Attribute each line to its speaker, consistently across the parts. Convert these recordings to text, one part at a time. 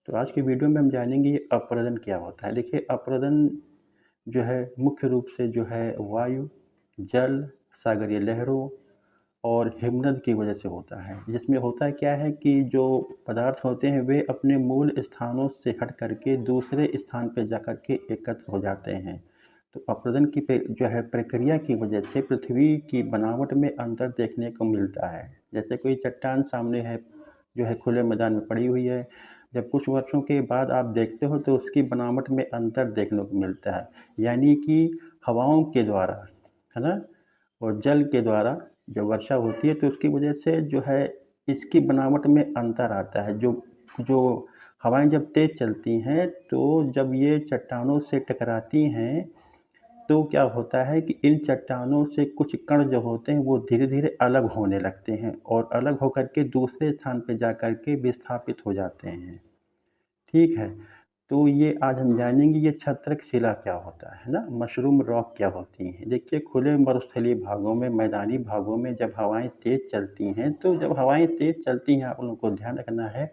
Speaker 1: तो आज की वीडियो में हम जानेंगे ये अपरदन क्या होता है। देखिए अपरदन जो है मुख्य रूप से जो है वायु, जल, सागरीय लहरों और हिमनद की वजह से होता है। जिसमें होता क्या है कि जो पदार्थ होते हैं वे अपने मूल स्थानों से हट करके दूसरे स्थान पे जाकर के एकत्र हो जाते हैं। तो अपरदन की जो है प्रक्रिया की वजह से पृथ्वी की बनावट में अंतर देखने को मिलता है। जैसे कोई चट्टान सामने है जो है खुले मैदान में पड़ी हुई है, जब कुछ वर्षों के बाद आप देखते हो तो उसकी बनावट में अंतर देखने को मिलता है। यानी कि हवाओं के द्वारा, है ना? और जल के द्वारा जब वर्षा होती है तो उसकी वजह से जो है इसकी बनावट में अंतर आता है। जो जो हवाएँ जब तेज़ चलती हैं तो जब ये चट्टानों से टकराती हैं तो क्या होता है कि इन चट्टानों से कुछ कण जो होते हैं वो धीरे-धीरे अलग होने लगते हैं और अलग होकर के दूसरे स्थान पे जाकर के विस्थापित हो जाते हैं। ठीक है? तो ये आज हम जानेंगे ये छत्रक शिला क्या होता है ना? मशरूम रॉक क्या होती हैं? देखिए खुले मरुस्थलीय भागों में, मैदानी भागों में जब हवाएँ तेज़ चलती हैं, तो जब हवाएँ तेज़ चलती हैं आप लोगों को ध्यान रखना है,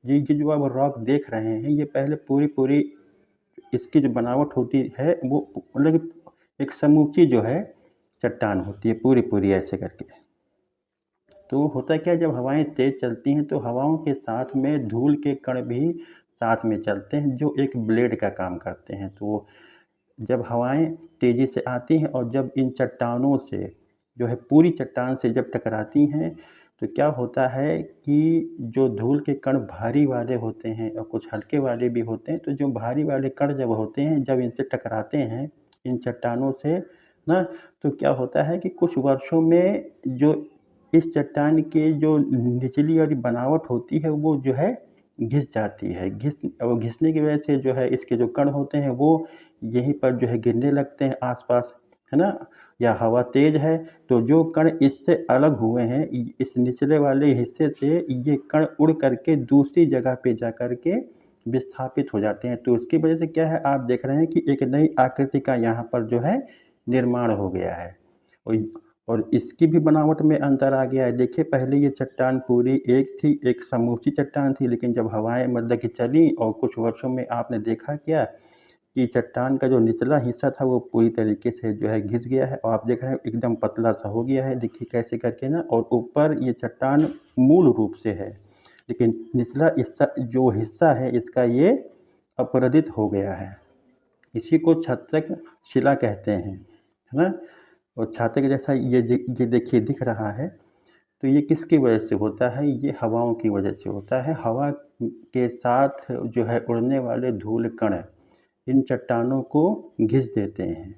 Speaker 1: ये जो आप रॉक देख रहे हैं ये पहले पूरी-पूरी इसकी जो बनावट होती है वो मतलब एक समूची जो है चट्टान होती है पूरी-पूरी ऐसे करके। तो होता क्या है जब हवाएँ तेज़ चलती हैं तो हवाओं के साथ में धूल के कण भी साथ में चलते हैं जो एक ब्लेड का काम करते हैं। तो जब हवाएँ तेज़ी से आती हैं और जब इन चट्टानों से जो है पूरी चट्टान से जब टकराती हैं, तो क्या होता है कि जो धूल के कण भारी वाले होते हैं और कुछ हल्के वाले भी होते हैं, तो जो भारी वाले कण जब होते हैं, जब इनसे टकराते हैं, इन चट्टानों से ना, तो क्या होता है कि कुछ वर्षों में जो इस चट्टान के जो निचली वाली बनावट होती है, वो जो है घिस जाती है। घिसने की वजह से जो है इसके जो कण होते हैं, वो यहीं पर जो है गिरने लगते हैं आस-पास, है ना? या हवा तेज़ है तो जो कण इससे अलग हुए हैं इस निचले वाले हिस्से से ये कण उड़ करके दूसरी जगह पे जाकर के विस्थापित हो जाते हैं। तो उसकी वजह से क्या है आप देख रहे हैं कि एक नई आकृति का यहाँ पर जो है निर्माण हो गया है। और और इसकी भी बनावट में अंतर आ गया है। देखिए पहले ये चट्टान पूरी एक थी, एक समूची चट्टान थी लेकिन जब हवाएँ मतलब कि चली और कुछ वर्षों में आपने देखा क्या कि चट्टान का जो निचला हिस्सा था वो पूरी तरीके से जो है घिस गया है और आप देख रहे हैं एकदम पतला-सा हो गया है। देखिए कैसे करके ना और ऊपर ये चट्टान मूल रूप से है, लेकिन निचला हिस्सा है इसका ये अपरदित हो गया है। इसी को छत्रक शिला कहते हैं, है ना? और छाते के जैसा ये देखिए दिख रहा है, तो ये किसकी वजह से होता है? ये हवाओं की वजह से होता है। हवा के साथ जो है उड़ने वाले धूल कण इन चट्टानों को घिस देते हैं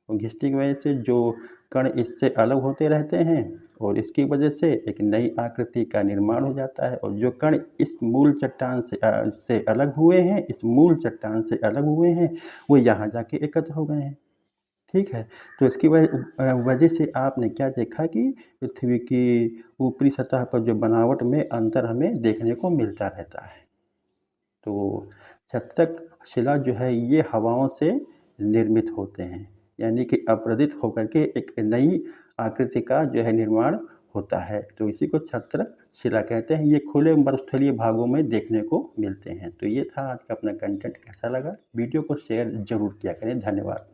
Speaker 1: और घिसने की वजह से जो कण इससे अलग होते रहते हैं और इसकी वजह से एक नई आकृति का निर्माण हो जाता है और जो कण इस मूल चट्टान से अलग हुए हैं, इस मूल चट्टान से अलग हुए हैं, वो यहाँ जाके एकत्र हो गए हैं। ठीक है? तो इसकी वजह से आपने क्या देखा कि पृथ्वी की ऊपरी सतह पर जो बनावट में अंतर हमें देखने को मिलता रहता है। तो छत्रक शिला जो है ये हवाओं से निर्मित होते हैं, यानी कि अपरदित होकर के एक नई आकृति का जो है निर्माण होता है। तो इसी को छत्रक शिला कहते हैं। ये खुले मरुस्थलीय भागों में देखने को मिलते हैं। तो ये था आज का अपना कंटेंट कैसा लगा? वीडियो को शेयर ज़रूर किया करें। धन्यवाद।